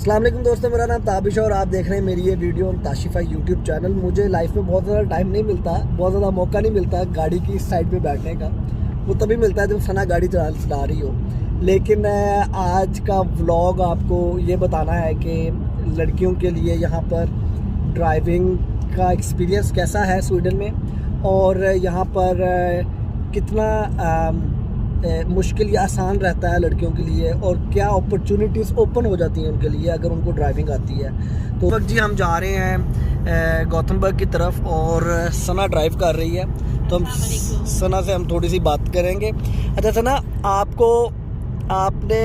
अस्सलाम वालेकुम दोस्तों, मेरा नाम ताबिश है और आप देख रहे हैं मेरी ये वीडियो ताशिफाई यूट्यूब चैनल। मुझे लाइफ में बहुत ज़्यादा टाइम नहीं मिलता, बहुत ज़्यादा मौका नहीं मिलता गाड़ी की इस साइड पे बैठने का। वो तभी मिलता है जब सना गाड़ी चला रही हो। लेकिन आज का व्लॉग आपको ये बताना है कि लड़कियों के लिए यहाँ पर ड्राइविंग का एक्सपीरियंस कैसा है स्वीडन में, और यहाँ पर कितना मुश्किल या आसान रहता है लड़कियों के लिए, और क्या अपॉर्चुनिटीज़ ओपन हो जाती हैं उनके लिए अगर उनको ड्राइविंग आती है। तो वक्त जी हम जा रहे हैं गौतमबर्ग की तरफ और सना ड्राइव कर रही है, तो हम सना से हम थोड़ी सी बात करेंगे। अच्छा सना, आपने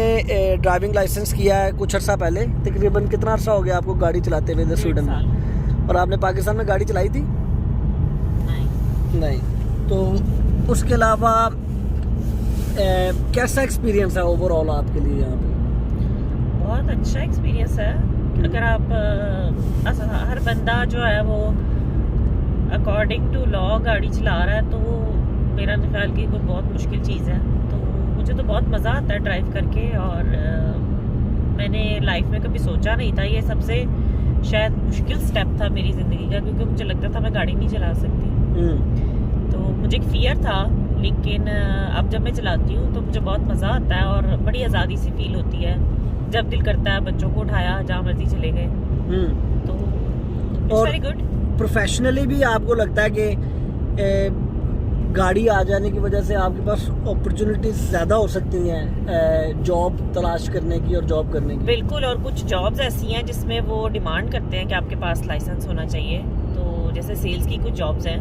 ड्राइविंग लाइसेंस किया है कुछ अर्सा पहले, तकरीबन कितना अर्सा हो गया आपको गाड़ी चलाते हुए इधर स्वीडन में? और आपने पाकिस्तान में गाड़ी चलाई थी? नहीं। तो उसके अलावा कैसा एक्सपीरियंस है ओवरऑल आपके लिए यहाँ पे? बहुत अच्छा एक्सपीरियंस है। अगर आप हर बंदा जो है वो अकॉर्डिंग टू लॉ गाड़ी चला रहा है तो वो मेरा ख्याल की कोई बहुत मुश्किल चीज़ है। तो मुझे तो बहुत मज़ा आता है ड्राइव करके, और मैंने लाइफ में कभी सोचा नहीं था, ये सबसे शायद मुश्किल स्टेप था मेरी ज़िंदगी का, क्योंकि मुझे लगता था मैं गाड़ी नहीं चला सकती। तो मुझे एक फियर था, लेकिन अब जब मैं चलाती हूँ तो मुझे बहुत मज़ा आता है और बड़ी आज़ादी सी फील होती है। जब दिल करता है बच्चों को उठाया, जहाँ मर्जी चले गए। तो इट्स वेरी गुड। प्रोफेशनली भी आपको लगता है कि गाड़ी आ जाने की वजह से आपके पास अपॉर्चुनिटीज ज़्यादा हो सकती हैं जॉब तलाश करने की और जॉब करने की? बिल्कुल, और कुछ जॉब्स ऐसी हैं जिसमें वो डिमांड करते हैं कि आपके पास लाइसेंस होना चाहिए। तो जैसे सेल्स की कुछ जॉब्स हैं,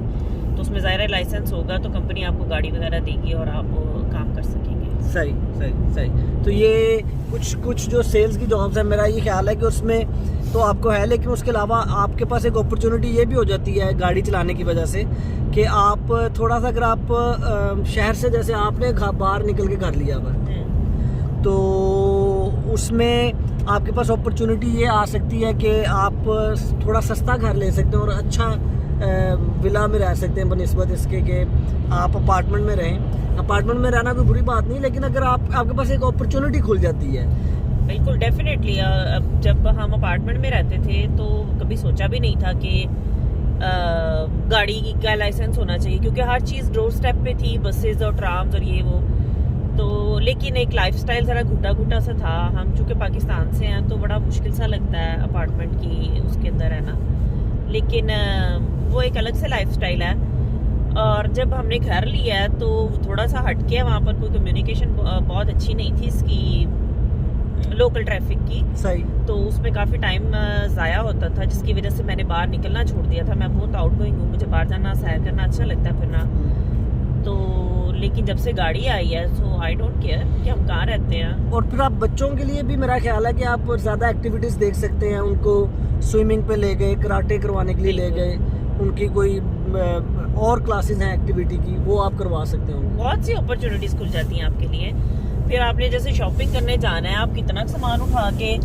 तो उसमें ज़ाहिर है लाइसेंस होगा तो कंपनी आपको गाड़ी वगैरह देगी और आप काम कर सकेंगे। सही। तो ये कुछ जो सेल्स की जॉब्स है, मेरा ये ख्याल है कि उसमें तो आपको है, लेकिन उसके अलावा आपके पास एक अपॉर्चुनिटी ये भी हो जाती है गाड़ी चलाने की वजह से कि आप थोड़ा सा, अगर आप शहर से, जैसे आपने बाहर निकल के घर लिया हुआ, तो उसमें आपके पास अपॉर्चुनिटी ये आ सकती है कि आप थोड़ा सस्ता घर ले सकते हैं और अच्छा विला में रह सकते हैं बनिस्बत इसके कि आप अपार्टमेंट में रहें। अपार्टमेंट में रहना कोई बुरी बात नहीं, लेकिन अगर आपके पास एक अपॉर्चुनिटी खुल जाती है। बिल्कुल, डेफिनेटली। अब जब हम अपार्टमेंट में रहते थे तो कभी सोचा भी नहीं था कि गाड़ी का लाइसेंस होना चाहिए, क्योंकि हर चीज़ डोर स्टेप पे थी, बसेस और ट्राम्स और ये वो। तो लेकिन एक लाइफस्टाइल ज़रा घुटा सा था। हम चूँकि पाकिस्तान से हैं तो बड़ा मुश्किल सा लगता है अपार्टमेंट की उसके अंदर रहना, लेकिन वो एक अलग से लाइफस्टाइल है। और जब हमने घर लिया है तो थोड़ा सा हटके है, वहाँ पर कोई कम्युनिकेशन बहुत अच्छी नहीं थी इसकी, लोकल ट्रैफिक की। सही। तो उसमें काफ़ी टाइम ज़ाया होता था, जिसकी वजह से मैंने बाहर निकलना छोड़ दिया था। मैं बहुत आउटगोइंग हूँ, मुझे बाहर जाना, सैर करना अच्छा लगता है, फिरना। तो लेकिन जब से गाड़ी आई है सो आई डोंट केयर कि हम कहाँ रहते हैं। और फिर आप बच्चों के लिए भी मेरा ख्याल है कि आप ज़्यादा एक्टिविटीज़ देख सकते हैं। उनको स्विमिंग पे ले गए, कराटे करवाने के लिए ले गए, उनकी कोई और क्लासेस हैं एक्टिविटी की, वो आप करवा सकते हैं। बहुत सी अपॉर्चुनिटीज़ खुल जाती हैं आपके लिए। फिर आपने जैसे शॉपिंग करने जाना है, आप कितना सामान उठा के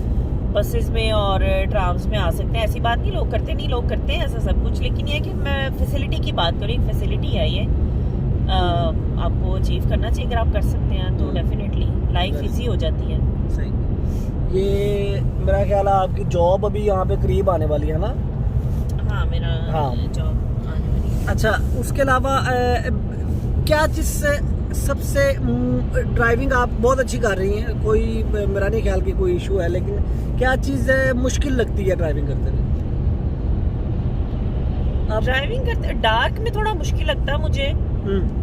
बसेस में और ट्राम्स में आ सकते हैं, ऐसी बात नहीं लोग करते हैं ऐसा सब कुछ। लेकिन ये है कि मैं फैसिलिटी की बात करूँ, एक फैसिलिटी है ये, आपको अचीव करना चाहिए। अगर आप कर सकते हैं तो डेफिनेटली लाइफ इजी हो जाती है। सही। ये मेरा ख्याल है आपकी जॉब अभी यहाँ पे करीब आने वाली है ना? हाँ, मेरा जॉब आने वाली है। अच्छा, उसके अलावा क्या चीज़ से सबसे ड्राइविंग आप बहुत अच्छी कर रही हैं, कोई मेरा नहीं ख्याल कि कोई इशू है, लेकिन क्या चीज़ मुश्किल लगती है ड्राइविंग करते हुए? ड्राइविंग करते डार्क में थोड़ा मुश्किल लगता है मुझे,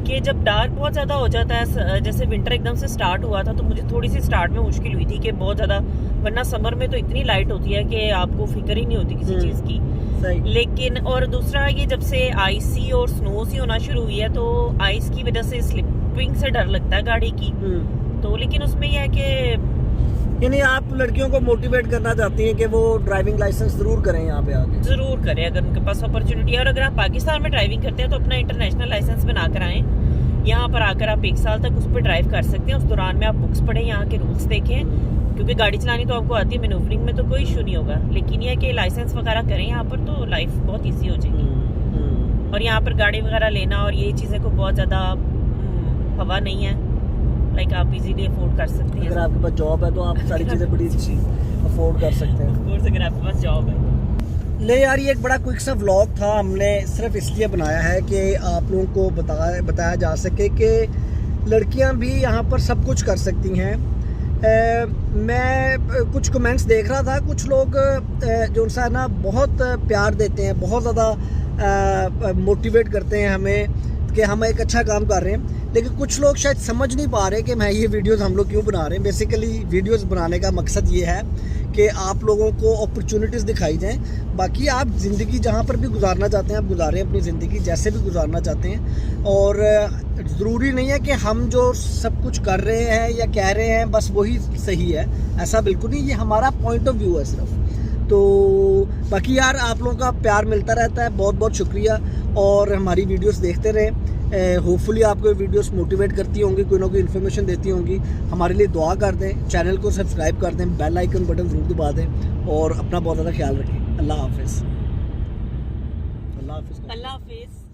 कि जब डार्क बहुत ज़्यादा हो जाता है, जैसे विंटर एकदम से स्टार्ट हुआ था तो मुझे थोड़ी सी स्टार्ट में मुश्किल हुई थी कि बहुत ज़्यादा, वरना समर में तो इतनी लाइट होती है कि आपको फिक्र ही नहीं होती किसी चीज़ की। सही। लेकिन और दूसरा ये, जब से आइसी और स्नो सी होना शुरू हुई है तो आइस की वजह से स्लिपिंग से डर लगता है गाड़ी की। तो लेकिन उसमें यह है कि यानी आप लड़कियों को मोटिवेट करना चाहती हैं कि वो ड्राइविंग लाइसेंस जरूर करें यहाँ पे आके? जरूर करें अगर उनके पास अपॉर्चुनिटी है। और अगर आप पाकिस्तान में ड्राइविंग करते हैं तो अपना इंटरनेशनल लाइसेंस बना कर आएँ। यहाँ पर आकर आप 1 साल तक उस पर ड्राइव कर सकते हैं। उस दौरान में आप बुक्स पढ़ें, यहाँ के रूल्स देखें, क्योंकि गाड़ी चलानी तो आपको आती है, मैनूवरिंग में तो कोई इशू नहीं होगा। लेकिन यह है कि लाइसेंस वगैरह करें यहाँ पर तो लाइफ बहुत ईजी हो जाएगी। और यहाँ पर गाड़ी वगैरह लेना और ये चीज़ें को बहुत ज़्यादा हवा नहीं है, लाइक आप इजीली अफोर्ड कर सकते हैं। अगर आपके पास जॉब है तो आप सारी चीज़ें बड़ी अच्छी अफोर्ड कर सकते हैं। कोर्स अगर आपके पास जॉब है। ले यार, ये एक बड़ा क्विक सा व्लॉग था, हमने सिर्फ इसलिए बनाया है कि आप लोगों को बताया जा सके कि लड़कियां भी यहाँ पर सब कुछ कर सकती हैं। मैं कुछ कमेंट्स देख रहा था, कुछ लोग जो उनसे ना बहुत प्यार देते हैं, बहुत ज़्यादा मोटिवेट करते हैं हमें कि हम एक अच्छा काम कर रहे हैं, लेकिन कुछ लोग शायद समझ नहीं पा रहे कि मैं ये वीडियोस हम लोग क्यों बना रहे हैं। बेसिकली वीडियोस बनाने का मकसद ये है कि आप लोगों को अपॉर्चुनिटीज़ दिखाई जाएं। बाकी आप ज़िंदगी जहाँ पर भी गुजारना चाहते हैं आप गुजारें, अपनी ज़िंदगी जैसे भी गुजारना चाहते हैं। और ज़रूरी नहीं है कि हम जो सब कुछ कर रहे हैं या कह रहे हैं बस वही सही है, ऐसा बिल्कुल नहीं। ये हमारा पॉइंट ऑफ व्यू है सिर्फ। तो बाकी यार, आप लोगों का प्यार मिलता रहता है, बहुत बहुत शुक्रिया। और हमारी वीडियोस देखते रहें, होपफुली आपको वीडियोस मोटिवेट करती होंगी, कोई ना कोई इन्फॉर्मेशन देती होंगी। हमारे लिए दुआ कर दें, चैनल को सब्सक्राइब कर दें, बेल आइकन बटन ज़रूर दबा दें और अपना बहुत ज़्यादा ख्याल रखें। अल्लाह हाफिज़। अल्लाह हाफिज़।